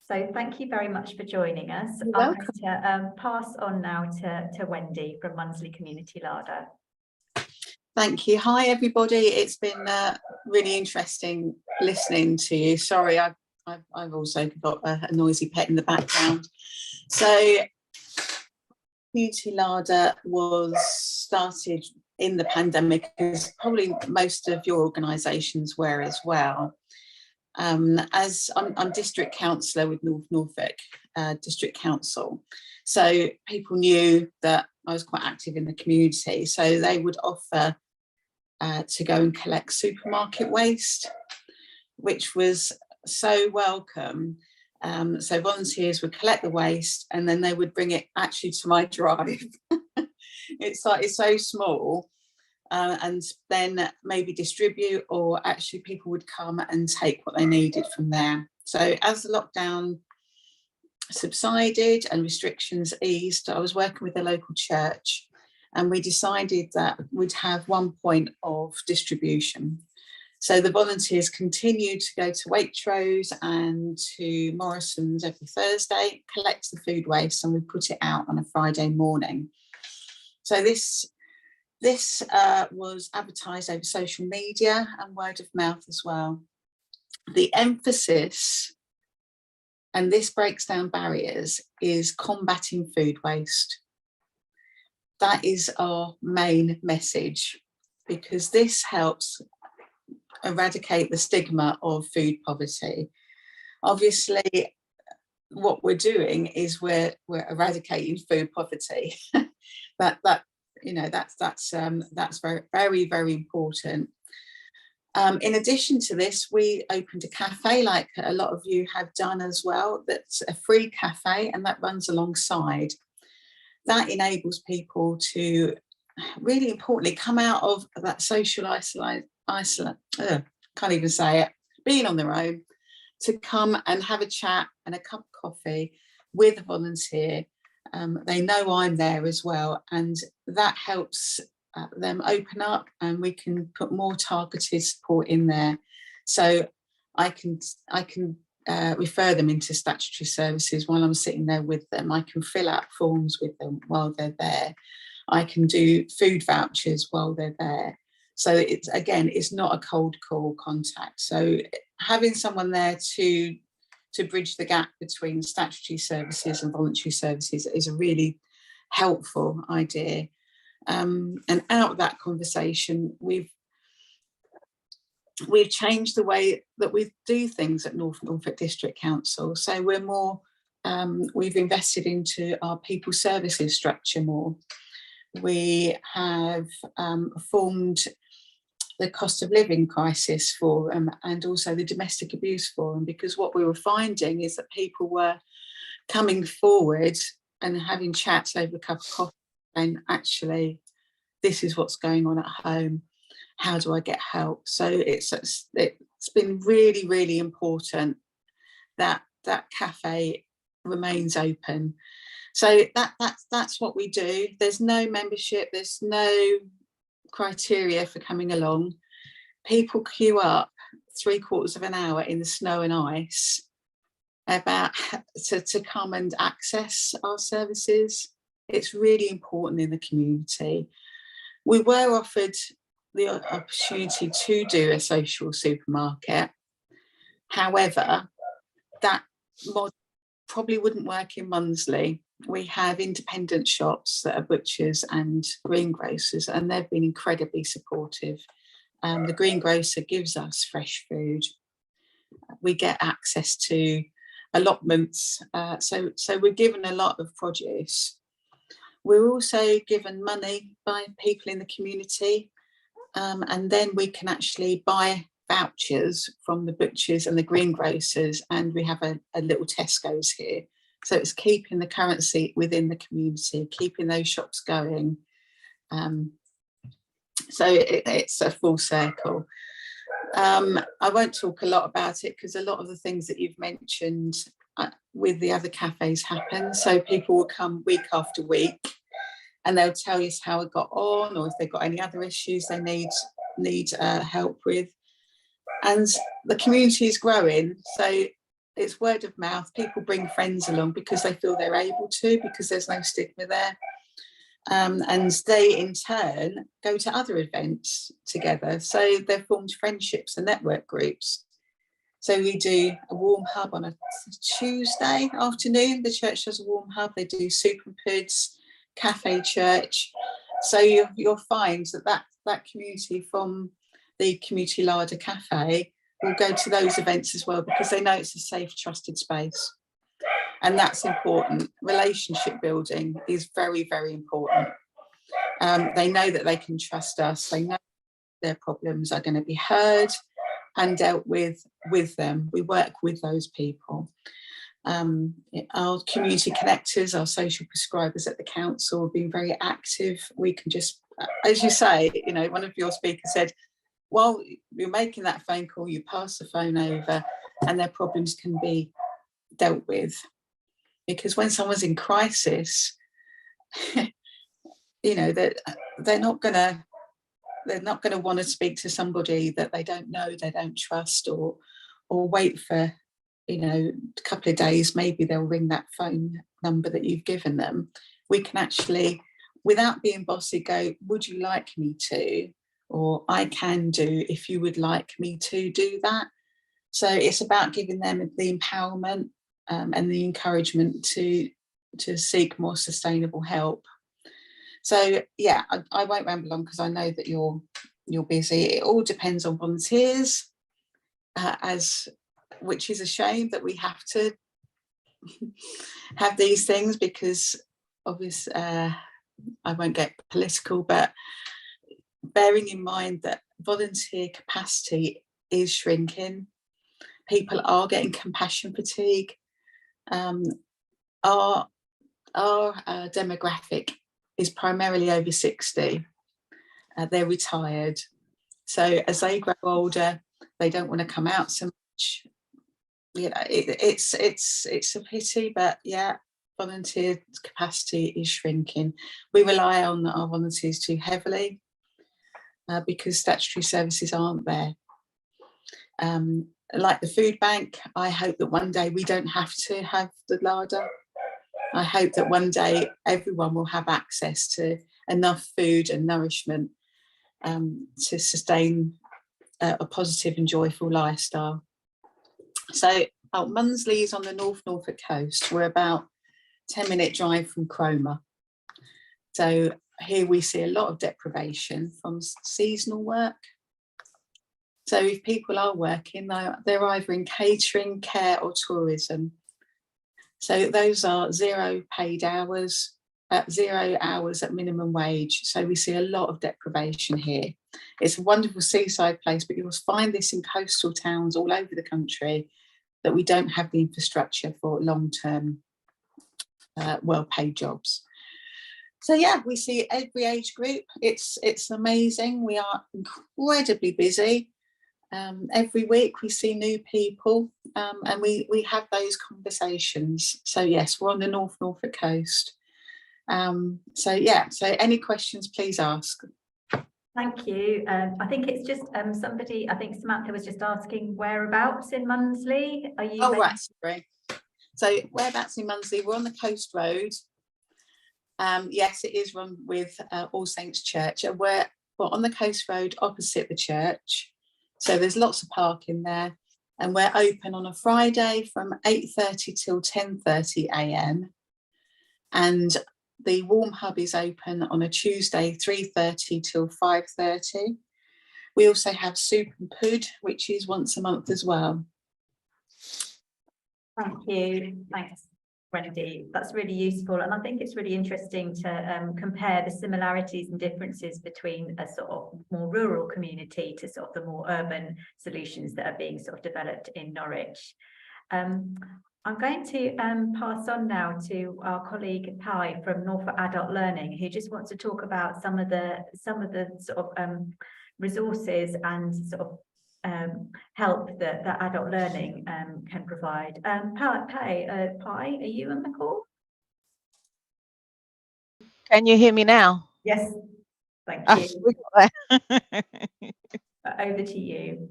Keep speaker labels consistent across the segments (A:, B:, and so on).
A: So thank you very much for joining us.
B: You're
A: I'm
B: welcome.
A: going to pass on now to Wendy from Mundesley Community Larder.
B: Thank you. Hi, everybody. It's been really interesting listening to you. Sorry, I've also got a noisy pet in the background. So Community Larder was started in the pandemic, as probably most of your organisations were as well. As I'm district councillor with Norfolk District Council, so people knew that I was quite active in the community, so they would offer to go and collect supermarket waste, which was so welcome. So volunteers would collect the waste and then they would bring it actually to my drive. It's so small. And then maybe distribute, or actually people would come and take what they needed from there. So as the lockdown subsided and restrictions eased, I was working with the local church and we decided that we'd have one point of distribution. So the volunteers continued to go to Waitrose and to Morrison's every Thursday, collect the food waste, and we put it out on a Friday morning. So this was advertised over social media and word of mouth as well. The emphasis, and this breaks down barriers, is combating food waste. That is our main message, because this helps eradicate the stigma of food poverty. Obviously, what we're doing is we're eradicating food poverty. That's very, very important. In addition to this, we opened a cafe, like a lot of you have done as well. That's a free cafe, and that runs alongside. That enables people to, really importantly, come out of that social can't even say it, being on their own, to come and have a chat and a cup of coffee with a volunteer. They know I'm there as well, and that helps them open up, and we can put more targeted support in there. So I can refer them into statutory services while I'm sitting there with them. I can fill out forms with them while they're there. I can do food vouchers while they're there. So it's not a cold call contact. So having someone there to bridge the gap between statutory services and voluntary services is a really helpful idea. And out of that conversation, we've changed the way that we do things at Norfolk District Council. So we're more, we've invested into our people services structure more. We have formed the cost of living crisis forum and also the domestic abuse forum, because what we were finding is that people were coming forward and having chats over a cup of coffee, and actually this is what's going on at home, how do I get help? So it's been really, really important that that cafe remains open. So that's what we do. There's no membership, there's no criteria for coming along. People queue up 3/4 of an hour in the snow and ice to come and access our services. It's really important in the community. We were offered the opportunity to do a social supermarket. However, that model probably wouldn't work in Mundesley. We have independent shops that are butchers and greengrocers, and they've been incredibly supportive. The greengrocer gives us fresh food. We get access to allotments, so we're given a lot of produce. We're also given money by people in the community, and then we can actually buy vouchers from the butchers and the greengrocers, and we have a little Tesco's here. So it's keeping the currency within the community, keeping those shops going. So it's a full circle. I won't talk a lot about it because a lot of the things that you've mentioned with the other cafes happen. So people will come week after week and they'll tell us how it got on, or if they've got any other issues they need help with. And the community is growing. So it's word of mouth. People bring friends along because they feel they're able to, because there's no stigma there. And they in turn go to other events together. So they've formed friendships and network groups. So we do a warm hub on a Tuesday afternoon. The church does a warm hub. They do soup and puds, cafe church. So you'll find that community from the Community Larder Cafe will go to those events as well, because they know it's a safe, trusted space. And that's important. Relationship building is very, very important. They know that they can trust us. They know their problems are going to be heard and dealt with them. We work with those people. Our community connectors, our social prescribers at the council have been very active. We can just, as you say, you know, one of your speakers said, while you're making that phone call, you pass the phone over and their problems can be dealt with. Because when someone's in crisis, you know, that they're not going to want to speak to somebody that they don't know, they don't trust, or wait for, you know, a couple of days. Maybe they'll ring that phone number that you've given them. We can actually, without being bossy, go, would you like me to? Or I can do if you would like me to do that. So it's about giving them the empowerment and the encouragement to seek more sustainable help. So yeah, I won't ramble on because I know that you're busy. It all depends on volunteers, which is a shame that we have to have these things, because obviously I won't get political, but bearing in mind that volunteer capacity is shrinking, people are getting compassion fatigue. Our demographic is primarily over 60. They're retired. So as they grow older, they don't want to come out so much. You know, it's a pity, but yeah, volunteer capacity is shrinking. We rely on our volunteers too heavily because statutory services aren't there. Like the food bank, I hope that one day we don't have to have the larder. I hope that one day everyone will have access to enough food and nourishment to sustain a positive and joyful lifestyle. So Mundesley is on the North Norfolk coast. We're about 10-minute drive from Cromer. So here we see a lot of deprivation from seasonal work. So if people are working, they're either in catering, care or tourism. So those are 0 paid hours, 0 hours at minimum wage. So we see a lot of deprivation here. It's a wonderful seaside place, but you'll find this in coastal towns all over the country, that we don't have the infrastructure for long-term, well-paid jobs. So yeah, we see every age group. It's amazing. We are incredibly busy. Every week we see new people and we have those conversations. So yes, we're on the North Norfolk coast. So yeah, so any questions, please ask.
A: Thank you. I think it's just somebody, I think Samantha was just asking whereabouts in Mundesley. Are you?
B: Oh, right, sorry. So whereabouts in Mundesley? We're on the coast road. Yes, it is run with All Saints Church. And we're on the coast road opposite the church. So there's lots of parking there. And we're open on a Friday from 8:30 till 10:30 a.m. And the warm hub is open on a Tuesday, 3:30 till 5:30. We also have soup and pud, which is once a month as well.
A: Thank you. Thanks, Wendy. That's really useful. And I think it's really interesting to compare the similarities and differences between a sort of more rural community to sort of the more urban solutions that are being sort of developed in Norwich. I'm going to pass on now to our colleague Pi from Norfolk Adult Learning, who just wants to talk about some of the sort of resources and sort of help that adult learning can provide. Pi, are you on the call?
C: Can you hear me now?
A: Yes, thank you. Over to you.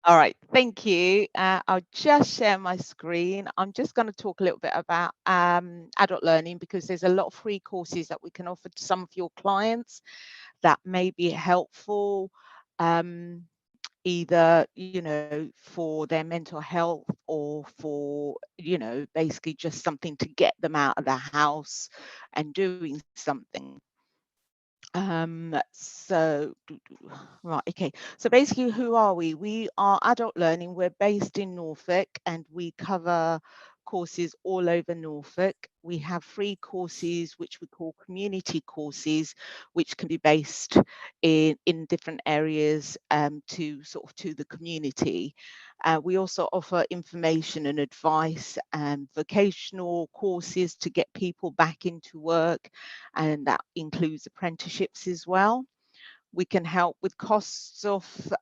C: All right, thank you. I'll just share my screen. I'm just going to talk a little bit about adult learning, because there's a lot of free courses that we can offer to some of your clients that may be helpful, either, for their mental health, or for, basically just something to get them out of the house and doing something. Right, okay, so basically, who are we? We are Adult Learning. We're based in Norfolk, and we cover courses all over Norfolk. We have free courses which we call community courses, which can be based in different areas, to the community. We also offer information and advice and vocational courses to get people back into work, and that includes apprenticeships as well. We can help with costs of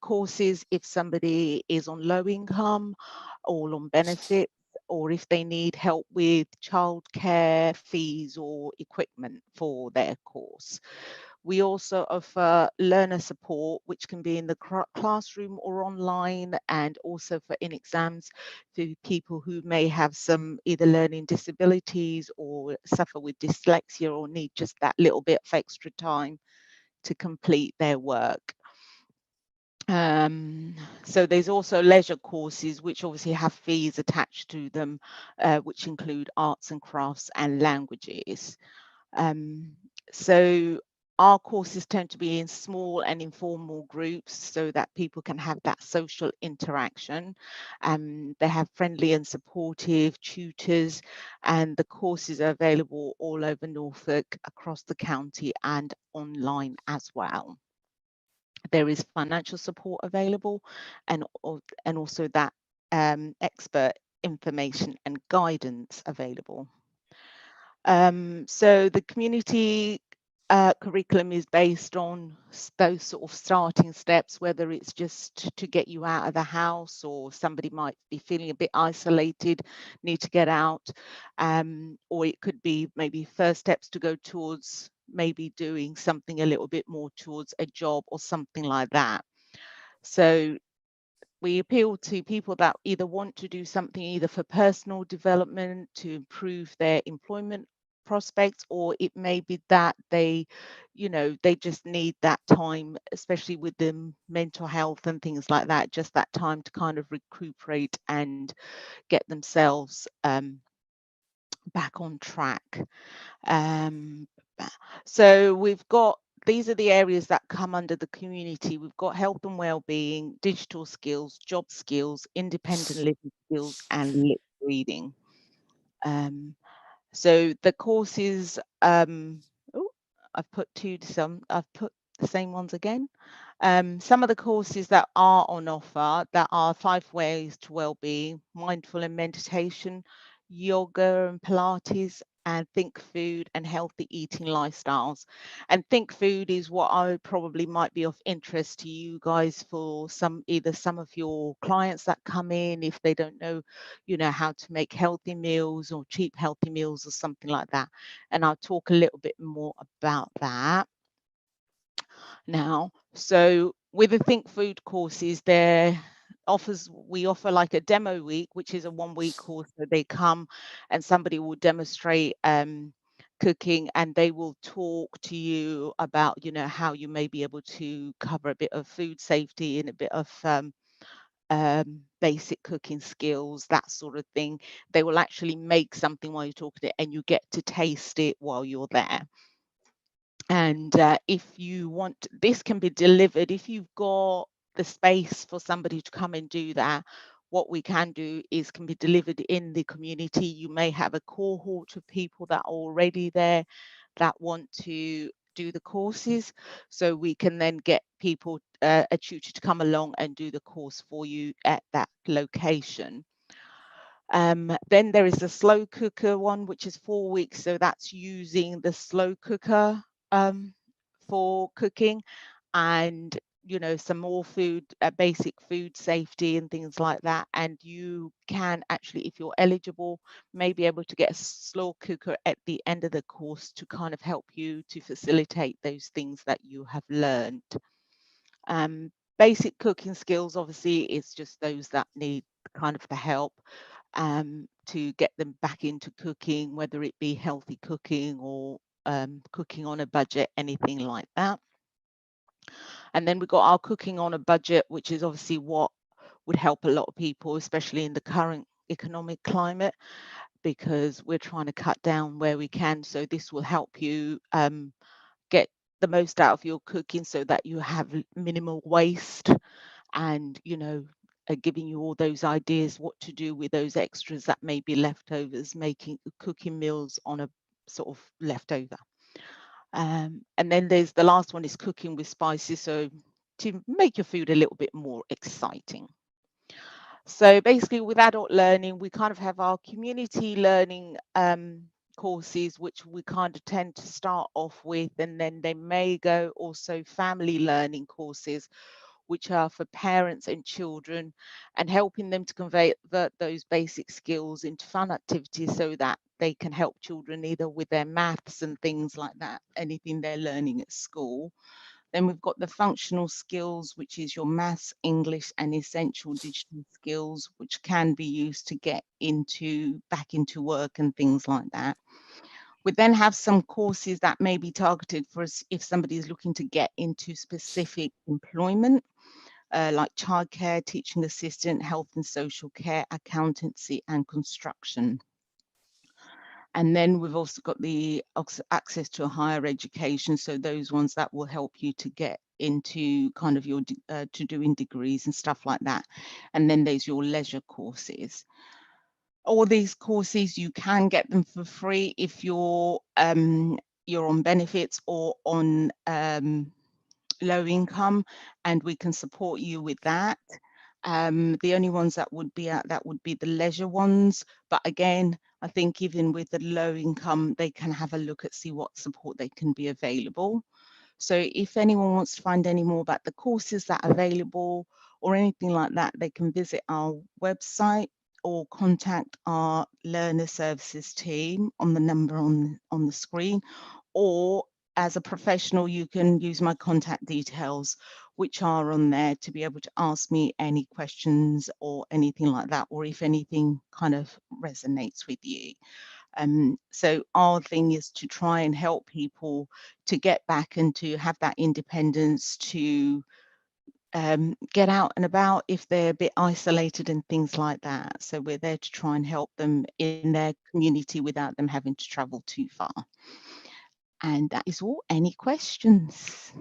C: courses if somebody is on low income or on benefits, or if they need help with childcare fees or equipment for their course. We also offer learner support, which can be in the classroom or online, and also for in exams for people who may have some either learning disabilities or suffer with dyslexia, or need just that little bit of extra time to complete their work. So there's also leisure courses, which obviously have fees attached to them, which include arts and crafts and languages. So our courses tend to be in small and informal groups, so that people can have that social interaction. They have friendly and supportive tutors, and the courses are available all over Norfolk, across the county, and online as well. There is financial support available, and also that expert information and guidance available. So the community curriculum is based on those sort of starting steps, whether it's just to get you out of the house, or somebody might be feeling a bit isolated, need to get out, or it could be maybe first steps to go towards maybe doing something a little bit more towards a job or something like that. So we appeal to people that either want to do something either for personal development, to improve their employment prospects, or it may be that they just need that time, especially with the mental health and things like that, just that time to kind of recuperate and get themselves back on track. So these are the areas that come under the community. We've got health and well-being, digital skills, job skills, independent living skills, and lip reading. So the courses, I've put the same ones again. Some of the courses that are on offer, that are 5 ways to well-being, mindful and meditation, yoga and Pilates, and think food and healthy eating lifestyles. And think food is what I probably might be of interest to you guys, for either some of your clients that come in, if they don't know, how to make healthy meals or cheap healthy meals or something like that. And I'll talk a little bit more about that now. So with the Think Food courses, we offer like a demo week, which is a 1-week course. So they come and somebody will demonstrate cooking, and they will talk to you about, how you may be able to cover a bit of food safety and a bit of basic cooking skills, that sort of thing. They will actually make something while you're talking it, and you get to taste it while you're there. And if you want, this can be delivered. If you've got the space for somebody to come and do that, what we can do is can be delivered in the community. You may have a cohort of people that are already there that want to do the courses, so we can then get people, a tutor, to come along and do the course for you at that location. Then there is a slow cooker one, which is 4 weeks. So that's using the slow cooker for cooking, and some more food, basic food safety and things like that. And you can actually, if you're eligible, may be able to get a slow cooker at the end of the course to kind of help you to facilitate those things that you have learned. basic cooking skills, obviously, it's just those that need kind of the help to get them back into cooking, whether it be healthy cooking or cooking on a budget, anything like that. And then we've got our cooking on a budget, which is obviously what would help a lot of people, especially in the current economic climate, because we're trying to cut down where we can. So this will help you get the most out of your cooking so that you have minimal waste, and giving you all those ideas what to do with those extras that may be leftovers, making cooking meals on a sort of leftover. And then there's the last one is cooking with spices, so to make your food a little bit more exciting. So basically with adult learning, we kind of have our community learning courses, which we kind of tend to start off with, and then they may go also family learning courses, which are for parents and children, and helping them to convert those basic skills into fun activities so that they can help children either with their maths and things like that, anything they're learning at school. Then we've got the functional skills, which is your maths, English, and essential digital skills, which can be used to get back into work and things like that. We then have some courses that may be targeted for us if somebody is looking to get into specific employment, like childcare, teaching assistant, health and social care, accountancy, and construction. And then we've also got the access to a higher education. So those ones that will help you to get into kind of your to doing degrees and stuff like that. And then there's your leisure courses. All these courses, you can get them for free if you're on benefits or on low income, and we can support you with that. The only ones that would be the leisure ones, but again, I think even with the low income, they can have a look at see what support they can be available. So if anyone wants to find any more about the courses that are available or anything like that, they can visit our website or contact our learner services team on the number on the screen, or as a professional, you can use my contact details, which are on there, to be able to ask me any questions or anything like that, or if anything kind of resonates with you. So our thing is to try and help people to get back and to have that independence, to get out and about if they're a bit isolated and things like that. So we're there to try and help them in their community without them having to travel too far. And that is all. Any questions?